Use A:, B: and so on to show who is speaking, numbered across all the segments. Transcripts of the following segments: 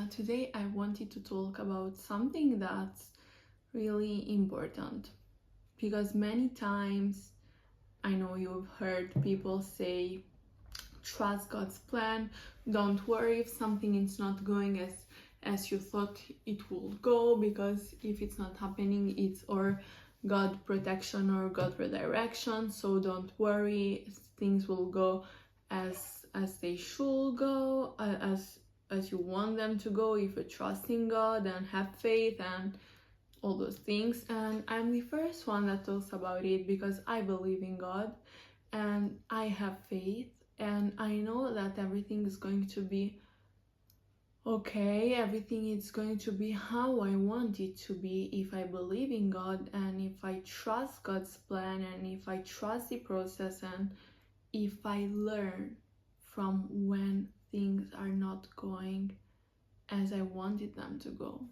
A: Today I wanted to talk about something that's really important because many times I know you've heard people say, trust God's plan, don't worry if something is not going as you thought it would go, because if it's not happening, it's or God protection or God redirection, so don't worry, things will go as they should go, as you want them to go if you trust in God and have faith and all those things. And I'm the first one that talks about it because I believe in God and I have faith and I know that everything is going to be okay, everything is going to be how I want it to be if I believe in God and if I trust God's plan and if I trust the process and if I learn from when things are not going as I wanted them to go.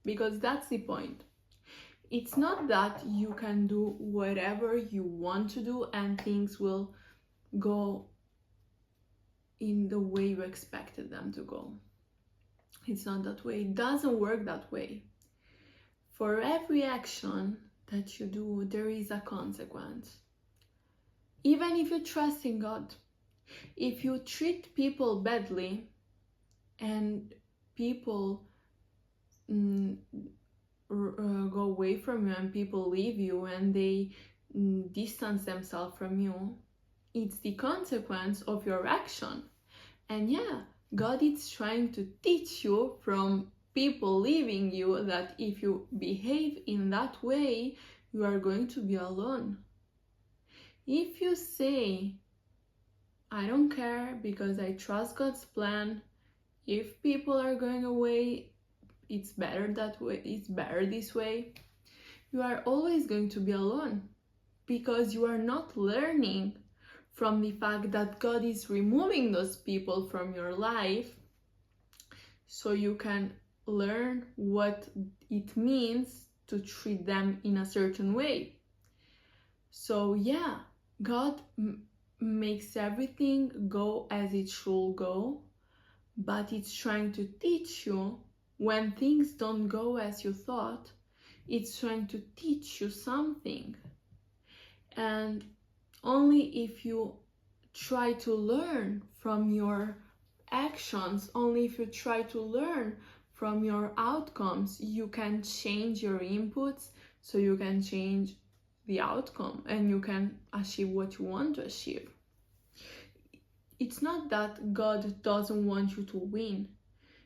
A: Because that's the point. It's not that you can do whatever you want to do and things will go in the way you expected them to go. It's not that way. It doesn't work that way. For every action that you do, there is a consequence. Even if you trust in God, if you treat people badly and people go away from you and people leave you and they distance themselves from you, it's the consequence of your action. And yeah, God is trying to teach you from people leaving you that if you behave in that way, you are going to be alone. If you say, I don't care because I trust God's plan, if people are going away, it's better that way, it's better this way, you are always going to be alone because you are not learning from the fact that God is removing those people from your life so you can learn what it means to treat them in a certain way. So yeah, God makes everything go as it should go, but it's trying to teach you when things don't go as you thought. It's trying to teach you something. And only if you try to learn from your actions, only if you try to learn from your outcomes, you can change your inputs so you can change the outcome and you can achieve what you want to achieve. It's not that God doesn't want you to win.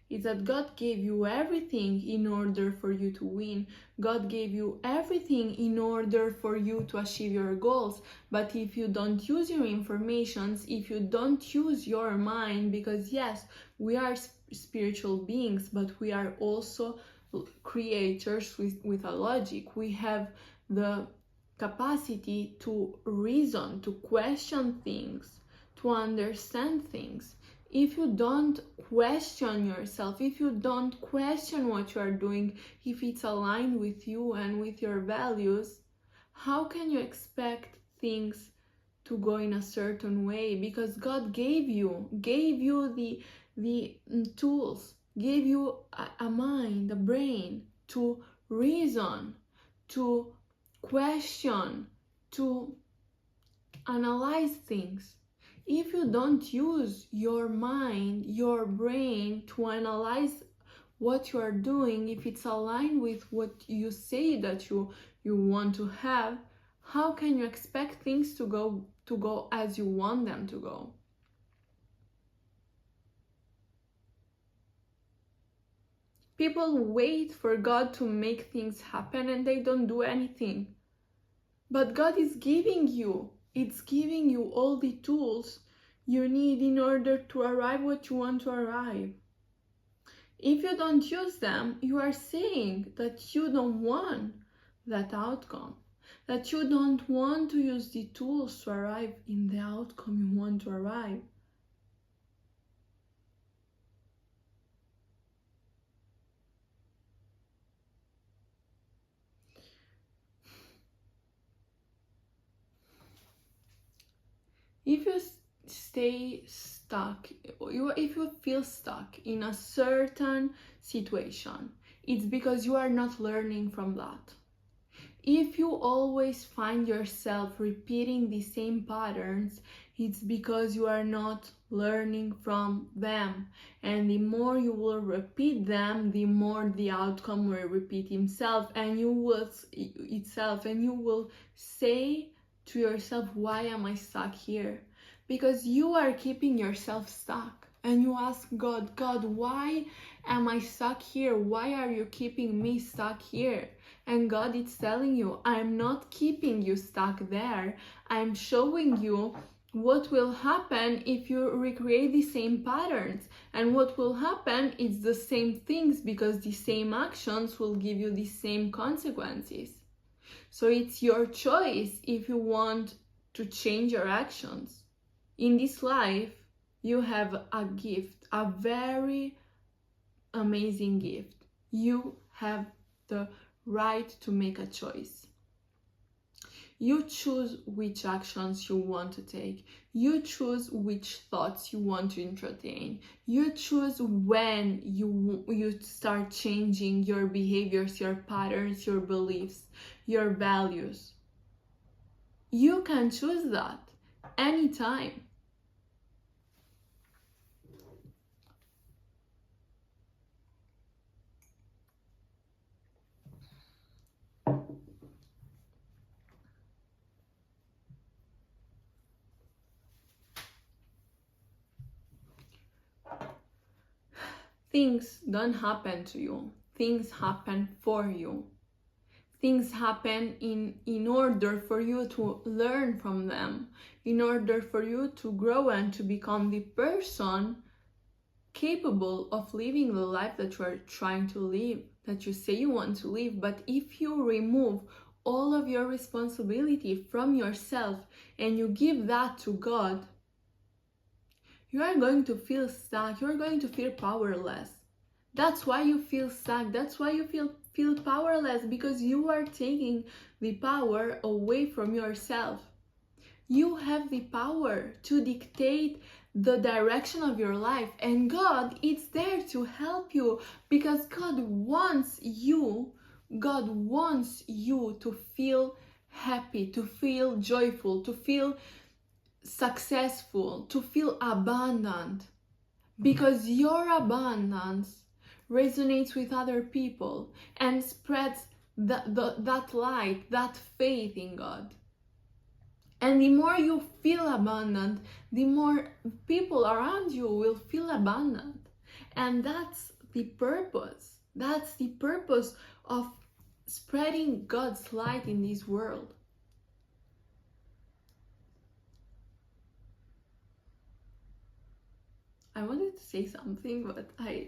A: It's that God gave you everything in order for you to win. God gave you everything in order for you to achieve your goals. But if you don't use your informations, if you don't use your mind, because yes, we are spiritual beings, but we are also creators with a logic. We have the capacity to reason, to question things, to understand things. If you don't question yourself, if you don't question what you are doing, if it's aligned with you and with your values, how can you expect things to go in a certain way? Because God gave you the tools, gave you a mind, a brain to reason, to question, to analyze things. If you don't use your mind, your brain to analyze what you are doing, if it's aligned with what you say that you want to have, how can you expect things to go as you want them to go? People wait for God to make things happen and they don't do anything. But God is giving you, it's giving you all the tools you need in order to arrive what you want to arrive. If you don't use them, you are saying that you don't want that outcome, that you don't want to use the tools to arrive in the outcome you want to arrive. If you stay stuck, if you feel stuck in a certain situation, it's because you are not learning from that. If you always find yourself repeating the same patterns, it's because you are not learning from them. And the more you will repeat them, the more the outcome will repeat itself, and you will say to yourself, why am I stuck here? Because you are keeping yourself stuck. And you ask God, why am I stuck here? Why are you keeping me stuck here? And God is telling you, I'm not keeping you stuck there. I'm showing you what will happen if you recreate the same patterns. And what will happen is the same things, because the same actions will give you the same consequences. So it's your choice if you want to change your actions. In this life, you have a gift, a very amazing gift. You have the right to make a choice. You choose which actions you want to take. You choose which thoughts you want to entertain. You choose when you start changing your behaviors, your patterns, your beliefs, your values. You can choose that anytime. Things don't happen to you. Things happen for you. Things happen in order for you to learn from them, in order for you to grow and to become the person capable of living the life that you are trying to live, that you say you want to live. But if you remove all of your responsibility from yourself and you give that to God, you are going to feel stuck. You are going to feel powerless. That's why you feel stuck. That's why you feel powerless, because you are taking the power away from yourself. You have the power to dictate the direction of your life, and God is there to help you, because God wants you to feel happy, to feel joyful, to feel successful, to feel abundant, because your abundance resonates with other people and spreads that light, that faith in God. And the more you feel abundant, the more people around you will feel abundant. And that's the purpose. That's the purpose of spreading God's light in this world. I wanted to say something, but I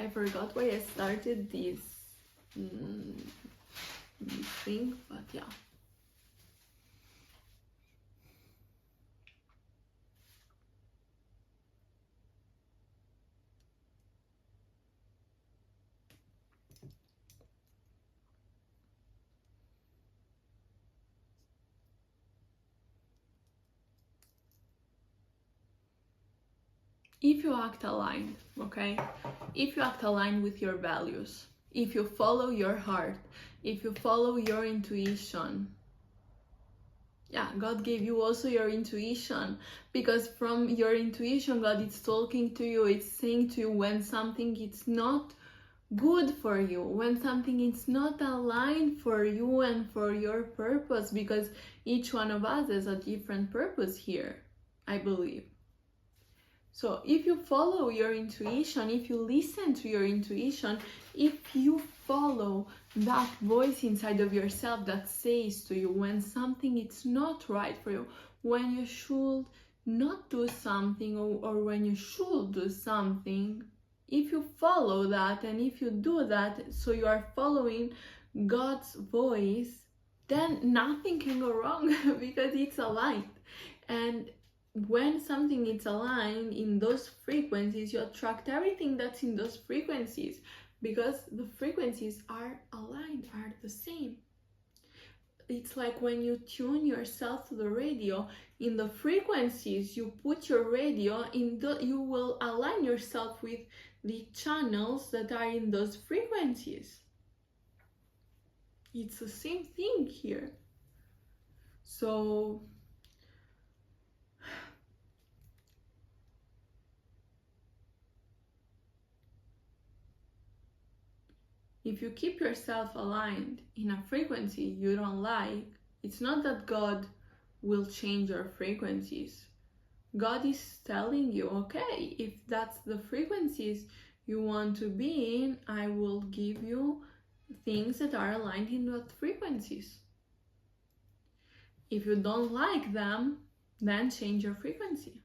A: forgot why I started this thing, but yeah. If you act aligned, okay? If you act aligned with your values, if you follow your heart, if you follow your intuition, yeah, God gave you also your intuition, because from your intuition, God is talking to you. It's saying to you when something is not good for you, when something is not aligned for you and for your purpose, because each one of us has a different purpose here, I believe. So if you follow your intuition, if you listen to your intuition, if you follow that voice inside of yourself that says to you when something is not right for you, when you should not do something, or when you should do something, if you follow that and if you do that, so you are following God's voice, then nothing can go wrong because it's aligned. And when something is aligned in those frequencies, you attract everything that's in those frequencies, because the frequencies are aligned, are the same. it's like when you tune yourself to the radio, in the frequencies you put your radio in, you will align yourself with the channels that are in those frequencies. It's the same thing here. So if you keep yourself aligned in a frequency you don't like, it's not that God will change your frequencies. God is telling you, okay, if that's the frequencies you want to be in, I will give you things that are aligned in those frequencies. If you don't like them, then change your frequency.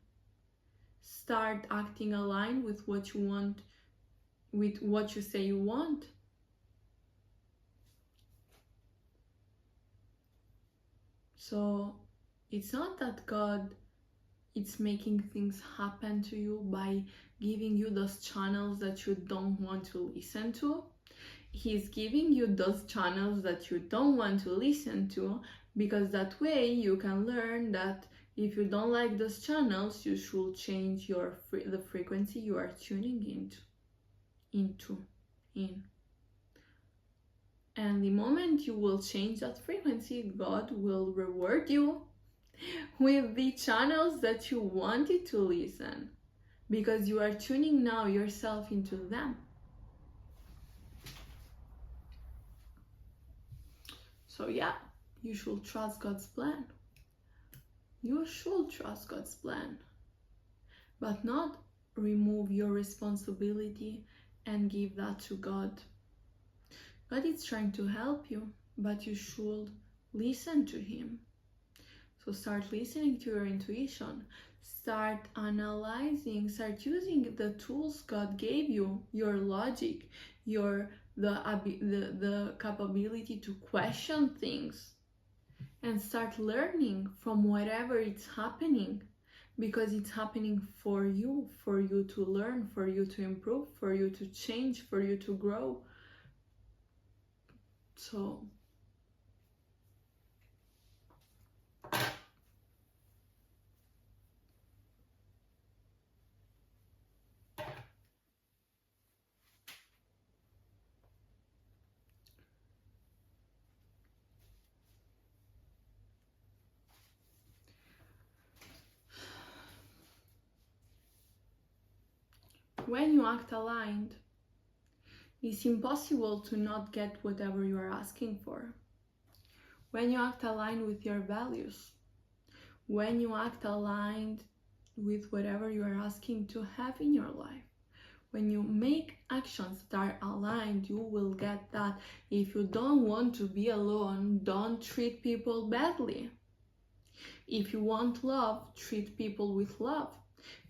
A: Start acting aligned with what you want, with what you say you want. So it's not that God is making things happen to you by giving you those channels that you don't want to listen to. He's giving you those channels that you don't want to listen to, because that way you can learn that if you don't like those channels, you should change the frequency you are tuning in. And the moment you will change that frequency, God will reward you with the channels that you wanted to listen, because you are tuning now yourself into them. So yeah, you should trust God's plan. You should trust God's plan, but not remove your responsibility and give that to God. God is trying to help you, but you should listen to Him. So start listening to your intuition, start analyzing, start using the tools God gave you, your logic, the capability to question things, and start learning from whatever it's happening, because it's happening for you to learn, for you to improve, for you to change, for you to grow. So when you act aligned, it's impossible to not get whatever you are asking for. When you act aligned with your values, when you act aligned with whatever you are asking to have in your life, when you make actions that are aligned, you will get that. If you don't want to be alone, don't treat people badly. If you want love, treat people with love.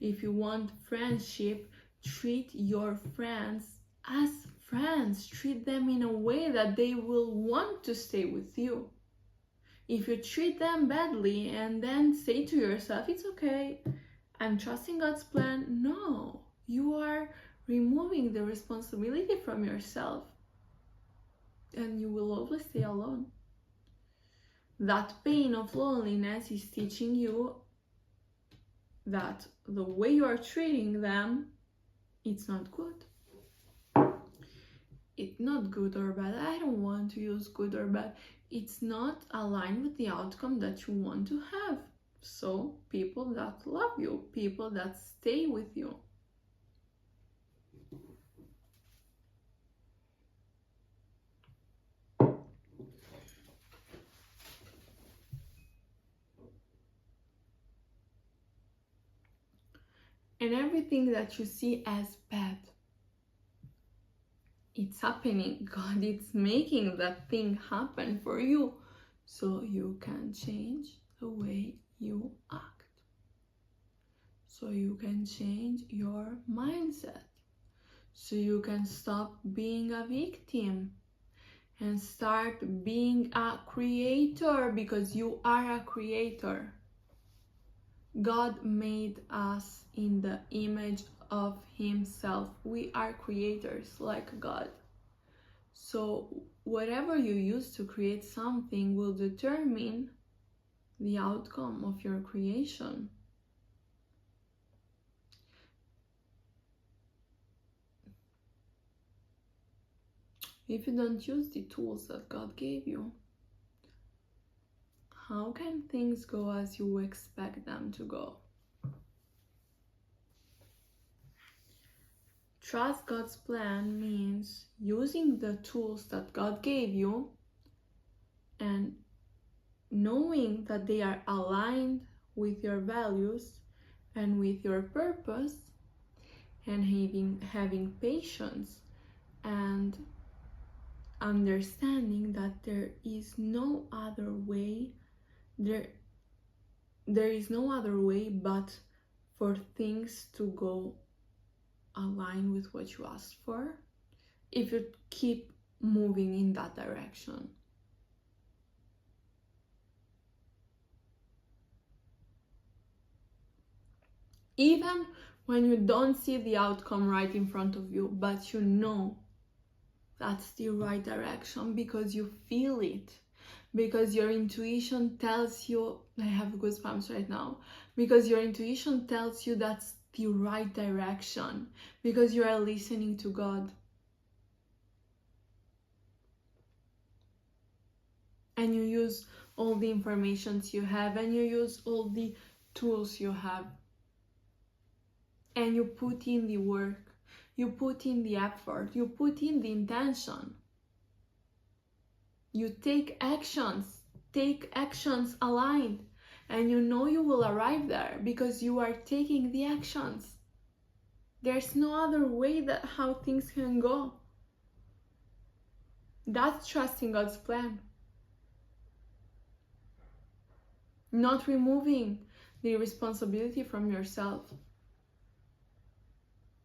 A: If you want friendship, treat your friends as friends. Treat them in a way that they will want to stay with you. If you treat them badly and then say to yourself, it's okay, I'm trusting God's plan, no, you are removing the responsibility from yourself, and you will always stay alone. That pain of loneliness is teaching you that the way you are treating them, it's not good. It's not good or bad. I don't want to use good or bad. It's not aligned with the outcome that you want to have. So people that love you, people that stay with you. And everything that you see as bad, it's happening. God is making that thing happen for you so you can change the way you act. So you can change your mindset. So you can stop being a victim and start being a creator, because you are a creator. God made us in the image of Himself. We are creators like God. So whatever you use to create something will determine the outcome of your creation. If you don't use the tools that God gave you, how can things go as you expect them to go? Trust God's plan means using the tools that God gave you and knowing that they are aligned with your values and with your purpose, and having patience and understanding that there is no other way, there is no other way but for things to go align with what you asked for if you keep moving in that direction. Even when you don't see the outcome right in front of you, but you know that's the right direction because you feel it, because your intuition tells you, I have goosebumps right now, because your intuition tells you that's the right direction, because you are listening to God. And you use all the informations you have, and you use all the tools you have, and you put in the work, you put in the effort, you put in the intention. You take actions aligned, and you know you will arrive there because you are taking the actions. There's no other way that how things can go. That's trusting God's plan. Not removing the responsibility from yourself.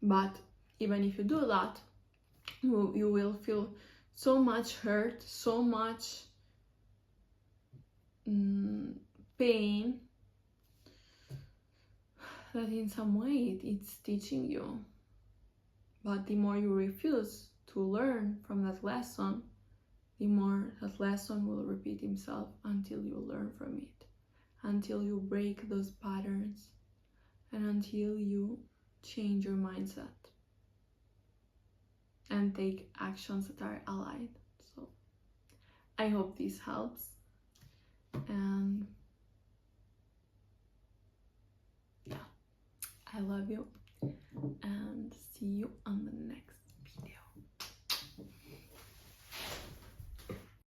A: But even if you do that, you will feel so much hurt, so much pain, that in some way it's teaching you. But the more you refuse to learn from that lesson, the more that lesson will repeat himself until you learn from it, until you break those patterns, and until you change your mindset and take actions that are aligned. So I hope this helps, and yeah, I love you, and see you on the next